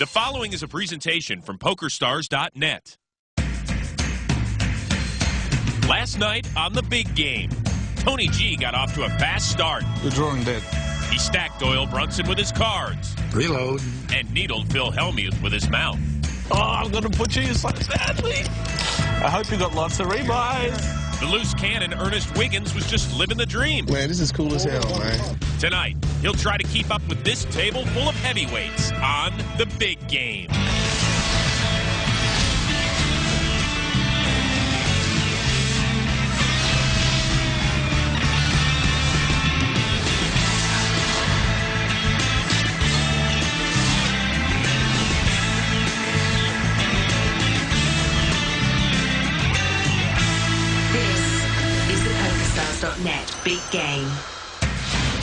The following is a presentation from PokerStars.net. Last night on the big game, Tony G got off to a fast start. You're drawing dead. He stacked Doyle Brunson with his cards. Reload. And needled Phil Hellmuth with his mouth. Oh, I'm going to butcher you so badly. I hope you got lots of rebuys. The loose cannon Ernest Wiggins was just living the dream. Man, this is cool as hell, man. Tonight, he'll try to keep up with this table full of heavyweights on the big game. PokerStars.net Big Game.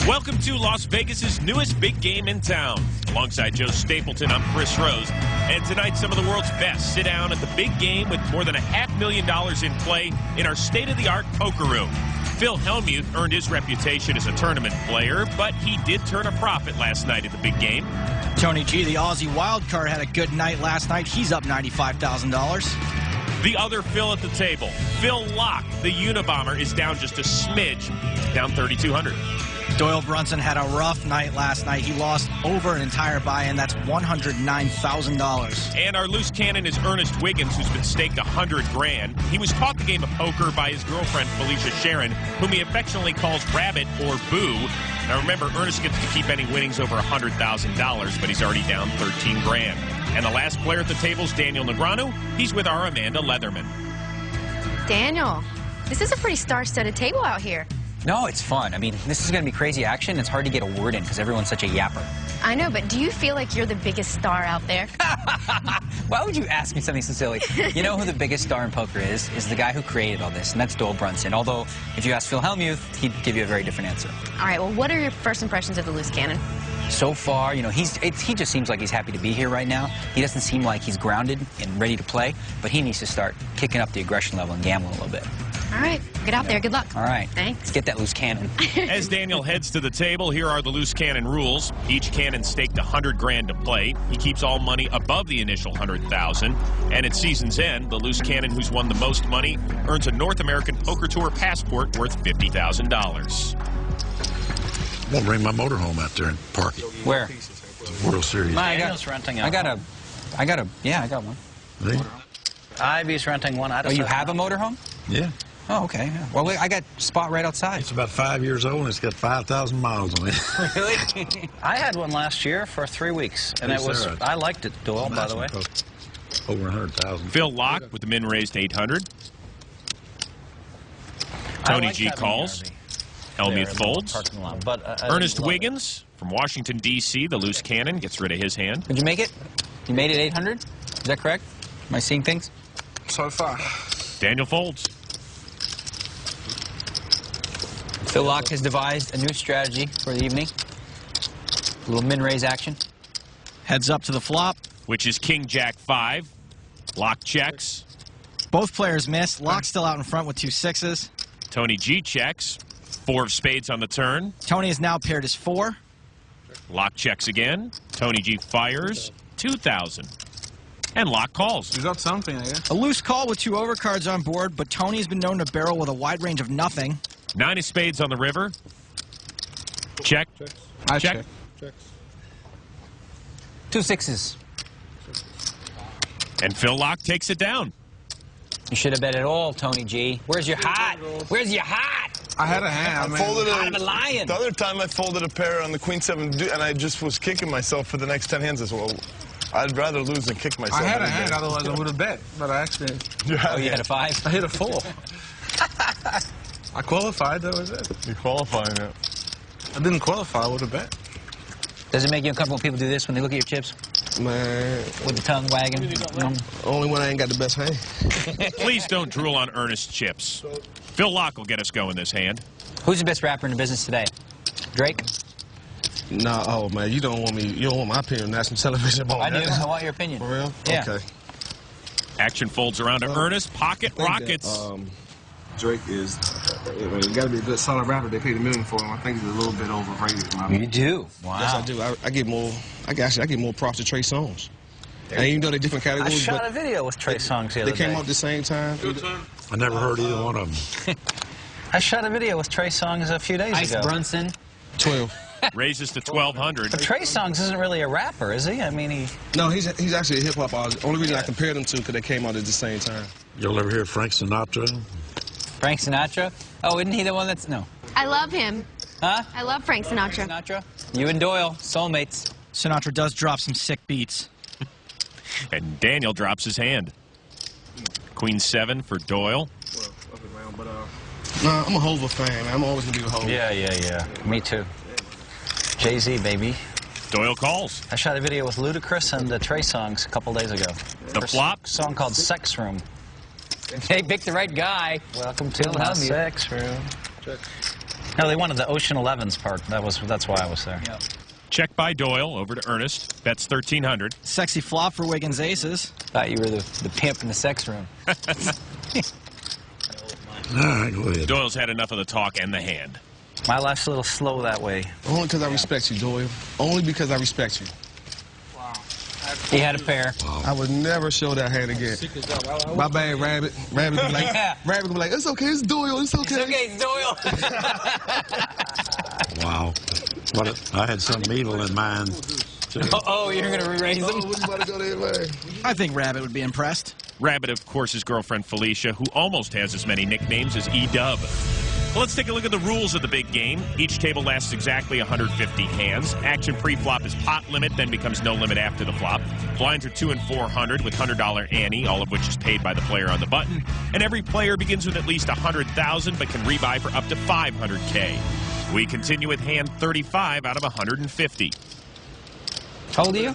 Welcome to Las Vegas's newest big game in town. Alongside Joe Stapleton, I'm Chris Rose. And tonight, some of the world's best sit down at the big game with more than $500,000 in play in our state-of-the-art poker room. Phil Hellmuth earned his reputation as a tournament player, but he did turn a profit last night at the big game. Tony G, the Aussie wildcard, had a good night last night. He's up $95,000. The other Phil at the table, Phil Laak, the Unabomber, is down just a smidge, down $3,200. Doyle Brunson had a rough night last night. He lost over an entire buy-in. That's $109,000. And our loose cannon is Ernest Wiggins, who's been staked $100,000. He was taught the game of poker by his girlfriend, Felicia Sharon, whom he affectionately calls Rabbit or Boo. Now remember, Ernest gets to keep any winnings over $100,000, but he's already down $13,000. And the last player at the table is Daniel Negreanu. He's with our Amanda Leatherman. Daniel, this is a pretty star-studded table out here. No, it's fun. I mean, this is going to be crazy action. It's hard to get a word in because everyone's such a yapper. I know, but do you feel like you're the biggest star out there? Why would you ask me something so silly? You know who the biggest star in poker is the guy who created all this, and that's Doyle Brunson. Although, if you ask Phil Hellmuth, he'd give you a very different answer. All right, well, what are your first impressions of the loose cannon? So far, you know, he just seems like he's happy to be here right now. He doesn't seem like he's grounded and ready to play, but he needs to start kicking up the aggression level and gambling a little bit. All right, get out there. Good luck. All right. Thanks. Let's get that loose cannon. As Daniel heads to the table, here are the loose cannon rules. Each cannon staked $100,000 to play. He keeps all money above the initial $100,000. And at season's end, the loose cannon who's won the most money earns a North American Poker Tour passport worth $50,000. I'm going to bring my motorhome out there and park it. Where? The World Series. I got one. See? Ivy's renting one. Oh, you have a motorhome? Yeah. Oh, okay. Yeah. Well, I got a spot right outside. It's about 5 years old, and it's got 5,000 miles on it. Really? I had one last year for 3 weeks, and I liked it, Doyle, by the way. Over 100,000. Phil Laak with the min raised 800. Tony G calls. Hellmuth folds. Ernest Wiggins from Washington, D.C., the loose cannon, gets rid of his hand. Did you make it? You made it 800? Is that correct? Am I seeing things? So far. Daniel folds. Phil Laak has devised a new strategy for the evening. A little min-raise action. Heads up to the flop. Which is King Jack 5. Laak checks. Both players missed. Laak's still out in front with 2 sixes. Tony G checks. 4 of spades on the turn. Tony is now paired as 4. Laak checks again. Tony G fires. 2,000. And Laak calls. You got something, I guess. A loose call with 2 overcards on board, but Tony's been known to barrel with a wide range of nothing. 9 of spades on the river. Check. I check. Checks. 2 sixes. And Phil Laak takes it down. You should have bet it all, Tony G. Where's your hat? Where's your hat? I had a hand, man. I'm a lion. The other time I folded a pair on the Queen 7, and I just was kicking myself for the next 10 hands. I said, well, I'd rather lose than kick myself. I had a hand, otherwise I would have bet. But I actually... You had a 5? I hit a 4. I qualified, that was it. You qualifying it. I didn't qualify, I would have bet. Does it make you uncomfortable when people do this when they look at your chips? Man. With the tongue wagging? Only when I ain't got the best hand. Please don't drool on Ernest's chips. Phil Laak will get us going this hand. Who's the best rapper in the business today? Drake? Nah, oh man, you don't want my opinion on national television about I that. do. I want your opinion. For real? Yeah. Okay. Action folds around to Ernest. Pocket rockets. Drake is, you got to be a good solid rapper. They paid $1 million for him. I think he's a little bit overrated. You do? Wow. Yes, I do. I get more. I get more props to Trey Songz. And even though they're different I categories, shot a but video with Trey Songz the other they came day. out at the same time. I never heard either one of them. I shot a video with Trey Songz a few days Ice ago. Brunson. 12. Raises to 1,200. But Trey Songz isn't really a rapper, is he? I mean, he... No, he's actually a hip-hop artist. Only reason I compared them to because they came out at the same time. You'll ever hear Frank Sinatra? Frank Sinatra? Oh, isn't he the one that's... No. I love him. Huh? I love Frank Sinatra. Sinatra? You and Doyle, soulmates. Sinatra does drop some sick beats. And Daniel drops his hand. Queen 7 for Doyle. Nah, I'm a Hova fan, man. I'm always going to be a Hova. Yeah. Me too. Jay-Z, baby. Doyle calls. I shot a video with Ludacris and Trey Songz a couple days ago. The flop? Song called Sex Room. They picked the right guy. Welcome to Phil my Hellmuth. sex room. No, they wanted the Ocean 11's part. That's why I was there. Yep. Check by Doyle over to Ernest. Bets 1,300. Sexy flop for Wiggins Aces. Thought you were the pimp in the sex room. All right, go ahead. Doyle's had enough of the talk and the hand. My life's a little slow that way. Only because I respect you, Doyle. Only because I respect you. He had a pair. I would never show that hand again. My bad, Rabbit. Rabbit would be like, Yeah. Rabbit would be like, it's okay, it's Doyle, it's okay. Okay, Doyle. Wow. I had something evil in mind, too. Oh, you're going to re-raise him? I think Rabbit would be impressed. Rabbit, of course, his girlfriend Felicia, who almost has as many nicknames as E-Dub. Well, let's take a look at the rules of the big game. Each table lasts exactly 150 hands. Action pre-flop is pot limit, then becomes no limit after the flop. Blinds are 2 and 400 with $100 ante, all of which is paid by the player on the button. And every player begins with at least 100,000, but can rebuy for up to 500K. We continue with hand 35 out of 150. How old are you?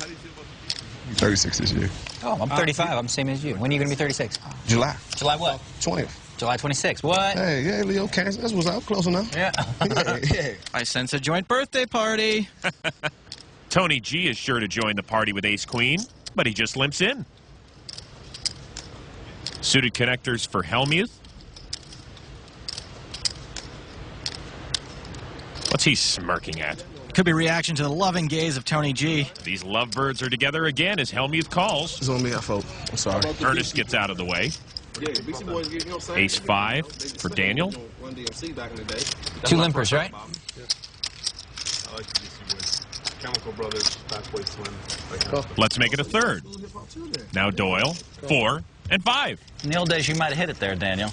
36 this year. Oh, I'm 35. I'm the same as you. When are you going to be 36? July July what? 20th. July 26. What? Hey, yeah, Leo, Cancer. That's what's up. Close enough. Yeah. Yeah. I sense a joint birthday party. Tony G is sure to join the party with Ace-Queen, but he just limps in. Suited connectors for Hellmuth. What's he smirking at? Could be reaction to the loving gaze of Tony G. These lovebirds are together again as Hellmuth calls. It's on me, I folk. I'm sorry. Ernest gets out of the way. Ace 5 for Daniel. 2 limpers, right? Chemical Brothers, Fatboy Slim. Let's make it a third. Now Doyle, 4 and 5. In the old days, you might have hit it there, Daniel.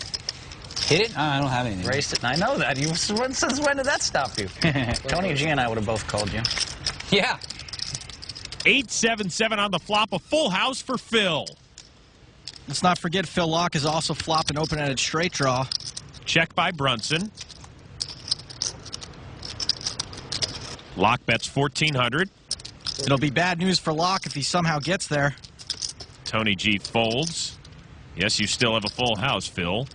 Hit it? I don't have anything. Raced it. I know that. Since when did that stop you? Tony G and I would have both called you. Yeah. 8-7-7 on the flop. A full house for Phil. Let's not forget Phil Locke is also flopped an open-ended straight draw. Check by Brunson. Locke bets 1,400. It'll be bad news for Locke if he somehow gets there. Tony G folds. Yes, you still have a full house, Phil.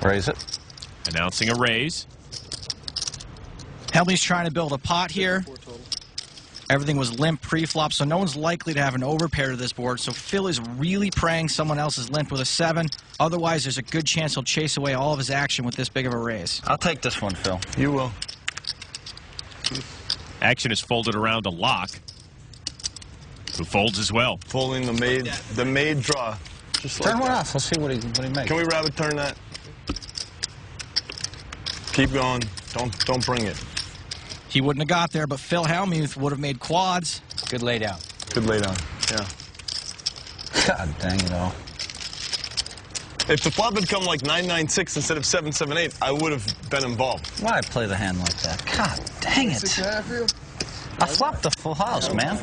Raise it. Announcing a raise. Helmy's trying to build a pot here. Everything was limp pre-flop, so no one's likely to have an overpair to this board. So Phil is really praying someone else is limp with a 7. Otherwise, there's a good chance he'll chase away all of his action with this big of a raise. I'll take this one, Phil. You will. Action is folded around to Locke, who folds as well. Folding the made draw. Just like Turn one that. off. Let's see what he makes. Can we Rabbit turn that? Keep going. Don't bring it. He wouldn't have got there, but Phil Hellmuth would have made quads. Good lay down. Good lay down. Yeah. God dang it all. If the flop had come like 9-9-6 instead of 7-7-8, I would have been involved. Why'd I play the hand like that? God dang it. I flopped the full house, man.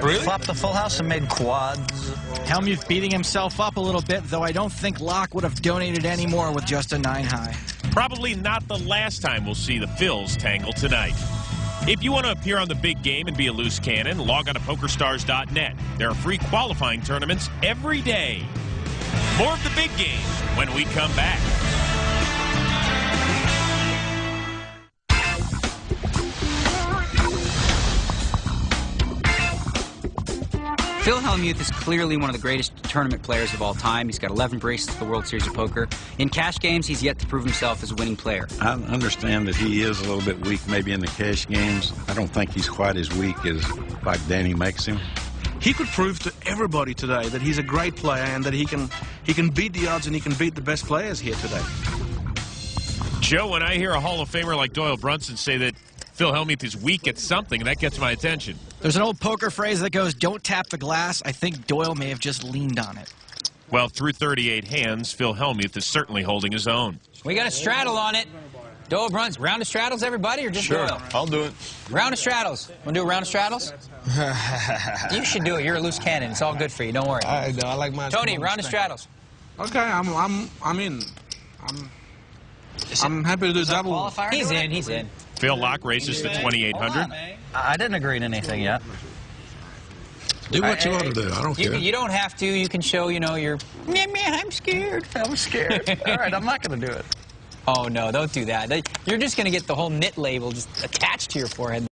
Really? Flopped the full house and made quads. Hellmuth beating himself up a little bit, though I don't think Locke would have donated any more with just a 9 high. Probably not the last time we'll see the Phils tangle tonight. If you want to appear on the big game and be a loose cannon, log on to PokerStars.net. There are free qualifying tournaments every day. More of the big game when we come back. Phil Hellmuth is clearly one of the greatest tournament players of all time. He's got 11 bracelets at the World Series of Poker. In cash games, he's yet to prove himself as a winning player. I understand that he is a little bit weak maybe in the cash games. I don't think he's quite as weak as like Danny makes him. He could prove to everybody today that he's a great player and that he can beat the odds and he can beat the best players here today. Joe, when I hear a Hall of Famer like Doyle Brunson say that Phil Hellmuth is weak at something, that gets my attention. There's an old poker phrase that goes, don't tap the glass. I think Doyle may have just leaned on it. Well, through 38 hands, Phil Hellmuth is certainly holding his own. We got a straddle on it. Doyle Brunson. Round of straddles, everybody, or just Sure, Doyle? I'll do it. Round of straddles. Want to do a round of straddles? You should do it. You're a loose cannon. It's all good for you. Don't worry. I like mine. Tony, round of straddles. Okay, I'm in. I'm happy to do double. He's in. He's in. Phil Locke races to 2,800. I didn't agree to anything yet. Do what you want to do. I don't care. You don't have to. You can show, you're... I'm scared. I'm scared. All right, I'm not going to do it. Oh, no, don't do that. You're just going to get the whole knit label just attached to your forehead.